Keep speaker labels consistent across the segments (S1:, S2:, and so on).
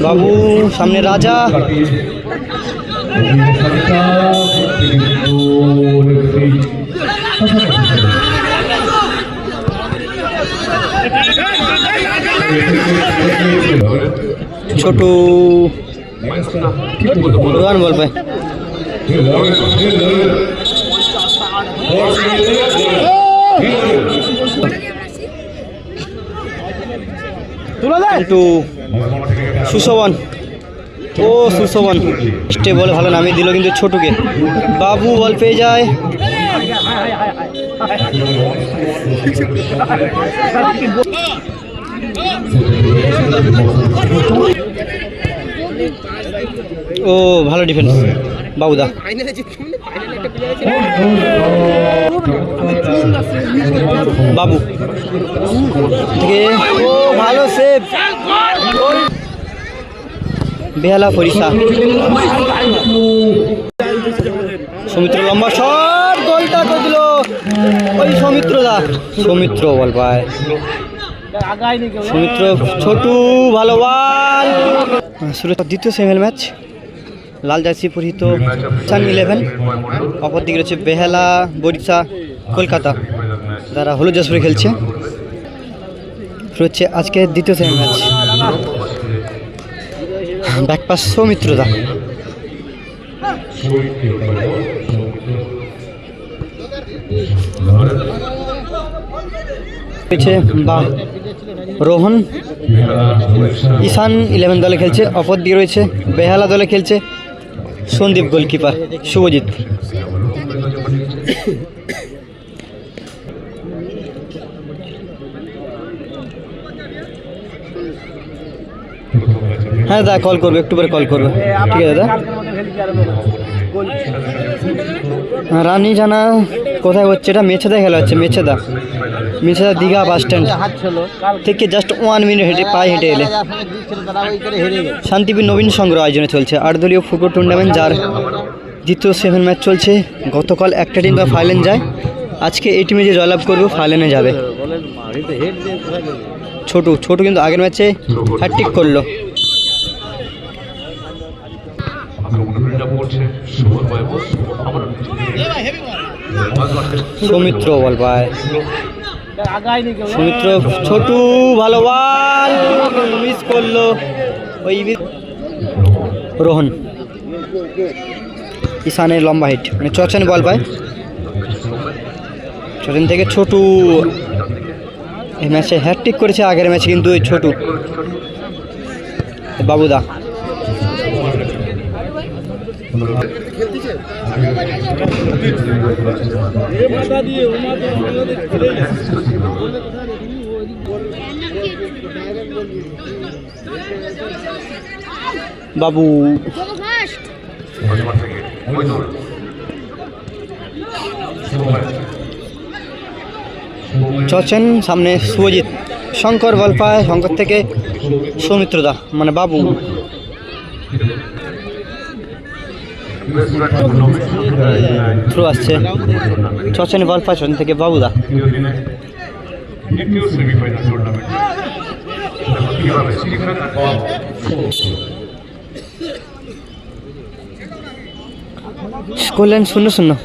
S1: বাবু সামনে রাজা। ছোট রান বল পায়। একটু সুশোভন, ও সুশোভন স্টে বলে ভালো নামিয়ে দিল কিন্তু ছোটুকে। বাবু বল পেয়ে যায়। ও ভালো ডিফেন্স বাবুদা। বাবু থেকে ও ভালো সেভ। বেহালা ফরিসা। সৌমিত্র লম্বা শট, গোলটা করে দিল ওই সৌমিত্র দা। সৌমিত্র বল পায়। সৌমিত্র ছোটু ভালো বল। শুরু দ্বিতীয় সেমিফাইনাল ম্যাচ। লাল জার্সি পরিহিত সান-11, অপরদিকে রয়েছে বেহালা বরিশা কলকাতা, যারা হলুদ জার্সি পরে খেলছে। হচ্ছে আজকে দ্বিতীয় সেমিফাইনাল ম্যাচ। ব্যাকপাস সৌমিত্র দা। বা রোহন ঈশান 11 দলে খেলছে, অপর দিকে রয়েছে বেহালা দলে খেলছে সন্দীপ, গোলকিপার শুভজিৎ। হ্যাঁ দাদা কল করবে, একটু পরে কল করবে, ঠিক আছে দাদা। রানী জানা কোথায় হচ্ছে? এটা মেছেদা খেলা হচ্ছে। মেছেদা দীঘা বাস স্ট্যান্ড থেকে জাস্ট 1 মিনিট হেঁটে পায়ে হেঁটে এলে। শান্তিবীর নবীন সংগ্রহ আয়োজনে চলছে 8 দলীয় ফুটবল টুর্নামেন্ট, যার দ্বিতীয় সেভেন ম্যাচ চলছে। গতকাল একটা টিম ফাইনাল যায়, আজকে এই টিমে যে জয়লাভ করবে ফাইনালে যাবে। ছোটু কিন্তু আগের ম্যাচে হ্যাটট্রিক করলো। সৌমিত্র বল পায়। সৌমিত্র ছোটু ভালো বল, মিস করলো ওই রোহন। ঈশানের লম্বা হিট, মানে চচেন বল পায়। চচেন থেকে ছোটু এই ম্যাচে হ্যাটট্রিক করেছে, আগের ম্যাচে কিন্তু ওই ছোটু। বাবুদা বাবু চচেন সামনে শুভজিৎ। শঙ্কর বল পায়, শঙ্কর থেকে সৌমিত্রদা মানে বাবু। থ্রু আসছে, চচেন বল পায়, চচেন থেকে বাবুদা। স্কোরলাইন 0-0।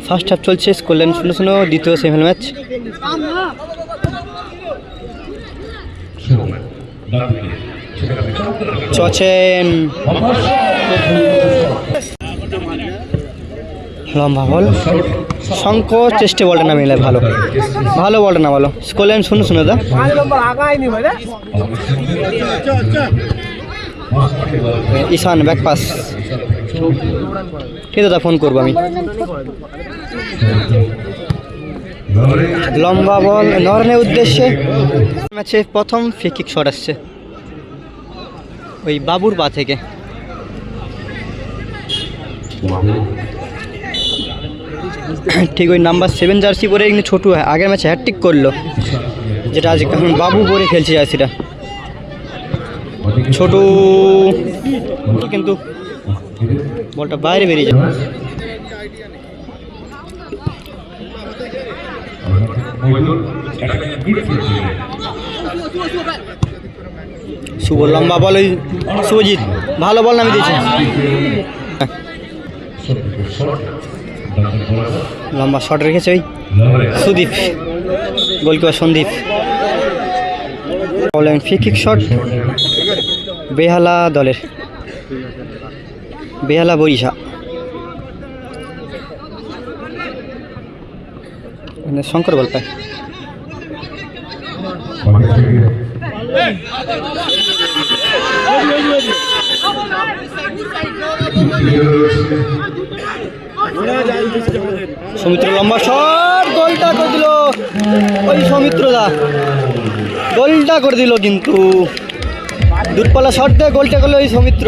S1: ফার্স্ট হাফ চলছে, স্কোরলাইন 0-0, দ্বিতীয় সেমিফাইনাল ম্যাচ। চচেন লম্বা বল, শঙ্কর চেষ্টা বলটা না মিলে, ভালো বলটা না ভালো। স্কোরলাইন 0-0 দা। ঈশান ব্যাক পাস, ঠিক দাদা ফোন করবো আমি। লম্বা বল নরনের উদ্দেশ্যে। ম্যাচে প্রথম ফ্রি কিক শট আসছে ওই বাবুর পা থেকে। ঠিক ওই নাম্বার 7 জার্সি পরে কিন্তু ছোটু আগের ম্যাচে হ্যাটট্রিক করলো, যেটা আজ বাবু পরে খেলছে জার্সিটা। ছোটু কিন্তু বলটা বাইরে বেরিয়ে যায়। শুভ লম্বা বল, ওই শুভজিৎ ভালো বল নামিয়ে দিয়েছে। লম্বা শট রেখেছে ওই Sudip, goalkeeper Sandip. Free kick shot Behala দলের, বেহালা বরিশা। শঙ্কর বল পায়। সৌমিত্র লম্বা শট, গোলটা করে দিল ওই সৌমিত্র দা, গোলটা করে দিল কিন্তু দূরপাল্লা শট দিয়ে গোলটা করলো ওই সৌমিত্র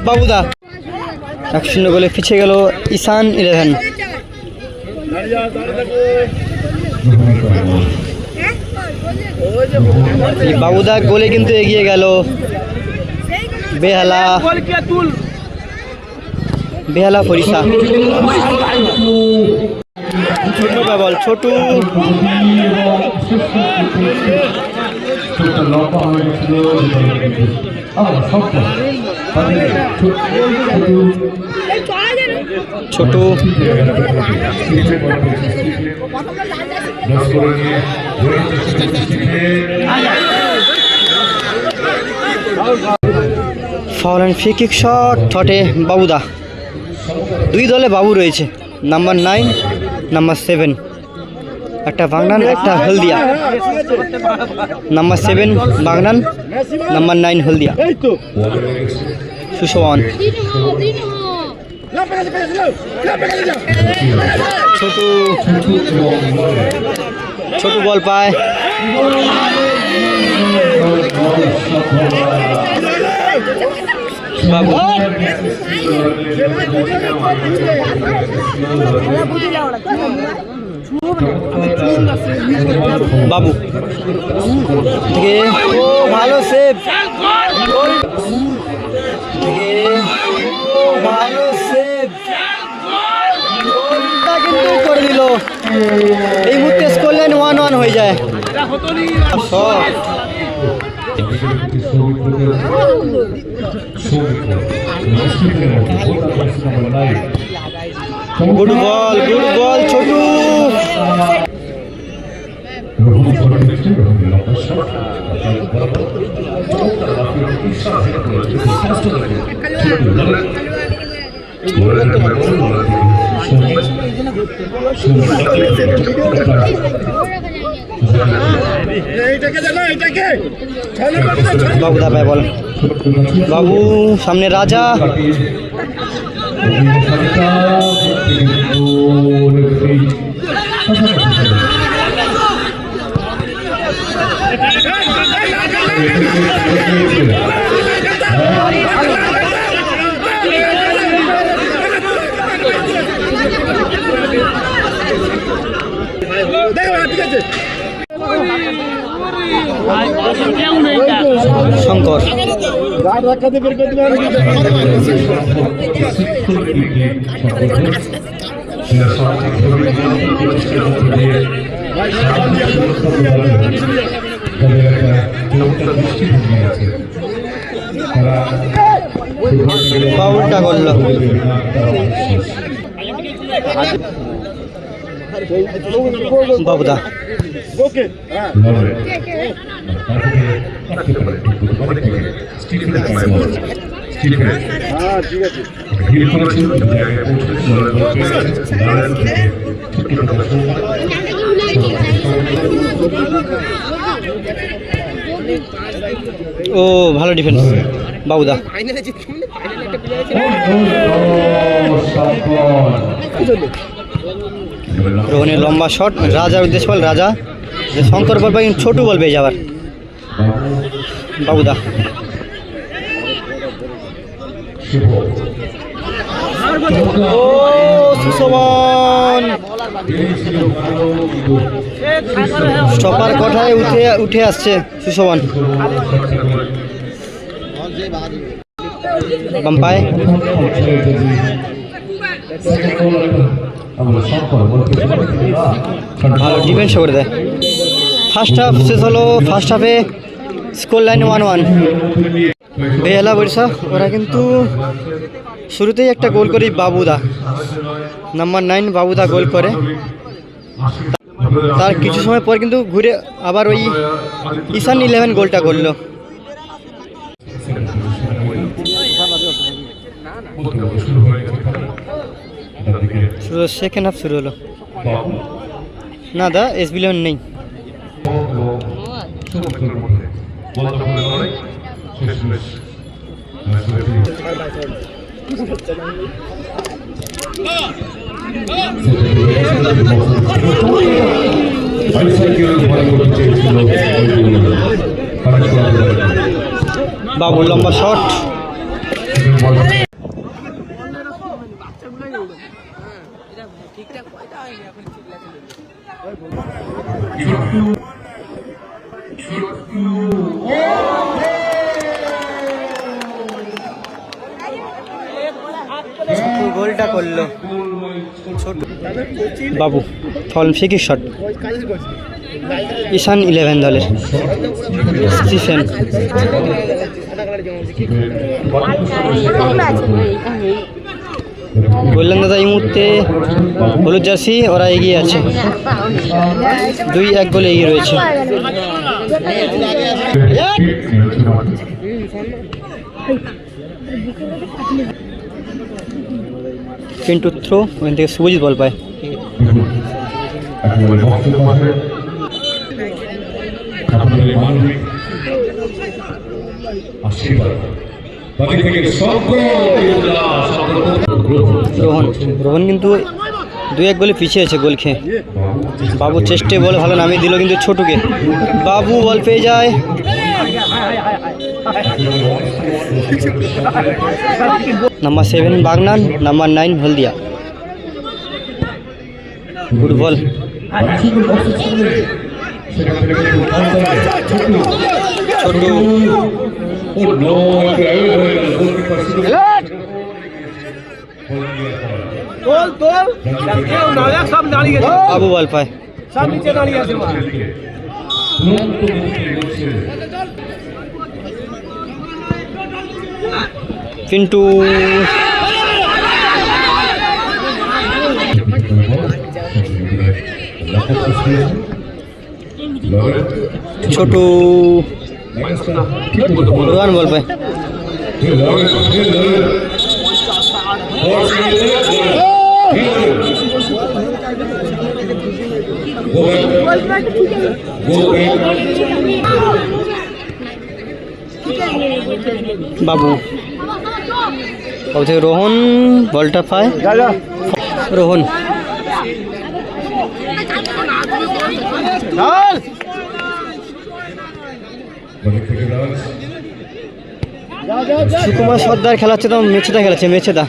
S1: বাবুদা। 1-0 গোলে পিছিয়ে গেল ঈশান 11। বাবুদা গোলে কিন্তু এগিয়ে গেল বেহালা, বেহালা বরিশা। ছোট ball, Chhotu Chhotu foul and free kick shot ঠটে বাবুদা। দুই দলে বাবু রয়েছে, নাম্বার 9, নাম্বার 7, একটা বাগনান একটা হলদিয়া। নাম্বার 7 বাগনান, নাম্বার 9 হলদিয়া। সুশোভন ছোটু, ছোটু বল পায়। বাবু বাবু থেকে ও ভালো সেভ, ভালো সেভ, গোলটা কিন্তু করে দিল। এই মুহূর্তে স্কোর লাইন 1-1 হয়ে যায়। Good ball, good ball Chhotu. বাবু দাবায় বল, বাবু সামনে রাজা। শঙ্কর ফাউলটা করল। বাবুদা ও ভালো ডিফেন্স বাবুদা। রোহনের লম্বা শট, রাজার উদ্দেশ্য বল, রাজা শঙ্কর বল পাই, ছোটু বল পেয়ে যাবার বাবুদা। ও সুশোভন স্টপার কোঠায় উঠে আসছে সুশোভন। বাম্পায় ভালো ডিফেন্স করে দেয়। ফার্স্ট হাফ শেষ হলো, ফার্স্ট হাফে স্কোর লাইন 1-1। বেহালা বরিশা ওরা কিন্তু শুরুতেই একটা গোল করে বাবুদা, নাম্বার 9 বাবুদা গোল করে। তার কিছু সময় পর কিন্তু ঘুরে আবার ওই ঈশান 11 গোলটা করলো। সেকেন্ড হাফ শুরু হলো। না দা SB11 নেই। বাবু লম্বা শট। গোলটা করলো ছোট বাবু, ফল ফিকি শট। ঈশান 11 দলের স্টিফেন। বললেন দাদা এই মুহূর্তে হলুদ জার্সি ওরা এগিয়ে আছে, 2-1 গোলে এগিয়ে রয়েছে। পিন্টু থ্রো, ওখান থেকে শুভজিৎ বল পায়। রোহন কিন্তু 2-1 গোলে পিছিয়ে আছে গোল খেয়ে। বাবু চেষ্টায় বল ভালো নামিয়ে দিল কিন্তু ছোটুকে। বাবু বল পেয়ে যায়। নাম্বার 7 বাগনান, নাম্বার 9 হলদিয়া। ফুটবল বাবু বল পায়। পিন্টু ছোটু রোহান বল পায়। বাবু রোহন বলটা পায়। রোহন সুকুমার সর্দার খেলাচ্ছে তো মেছেদা খেলাচ্ছে, মেছেদা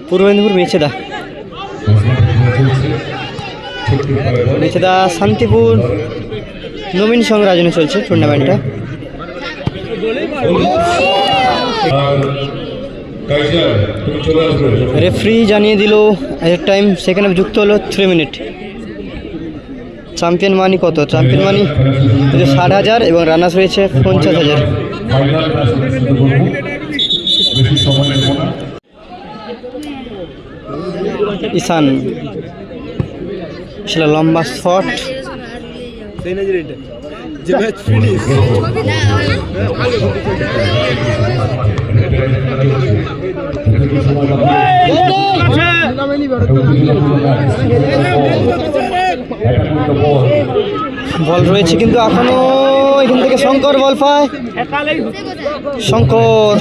S1: পূর্ব মেদিনীপুর মেছেদা। মেছেদা শান্তিপুর নবীন সঙ্গে আয়োজনে চলছে টুর্নামেন্টটা। রেফারি জানিয়ে দিল এর টাইম, সেকেন্ড হাফ যুক্ত হলো 3 মিনিট। চ্যাম্পিয়ন মানি কত? চ্যাম্পিয়ন মানি 60,000 এবং রানার্স রয়েছে 50,000। ঈশান সেটা লম্বা শট। বল রয়েছে কিন্তু এখনো এখান থেকে শঙ্কর বল পায়। শঙ্কর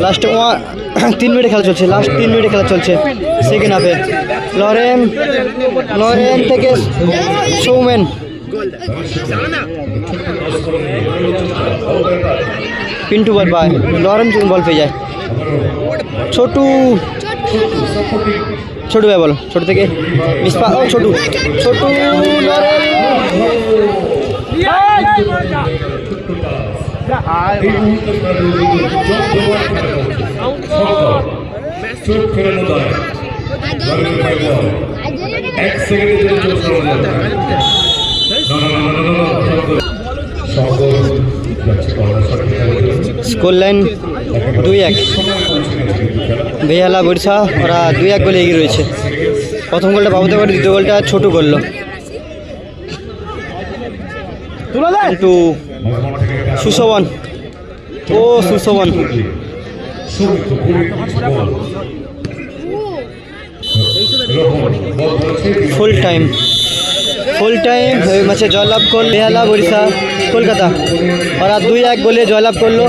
S1: লাস্টে 3 মিনিটে খেলা চলছে, লাস্ট 3 মিনিটে খেলা চলছে সেকেন্ড হাফে। লরেন থেকে সৌমেন। পিন্টু বল পায়, লরেন বল পেয়ে যায়। ছোটু ভাই বল, ছোট থেকে মিসপা। ও ছোটু লরেন
S2: এক সেকেন্ডের জন্য চলে যাবে
S1: स्कोर लाइन 2-1 বেহালা বরিশা ওরা 2-1 গোলে এগিয়ে রয়েছে। প্রথম গোলটা বাবুদা করে, দ্বিতীয় গোলটা ছোট করলো কিন্তু সুশোভন। ও সুশোভন ফুল টাইম ম্যাচে জয়লাভ করল বেহালা বরিশা কলকাতা। ওরা 2-1 গোলে জয়লাভ করলো।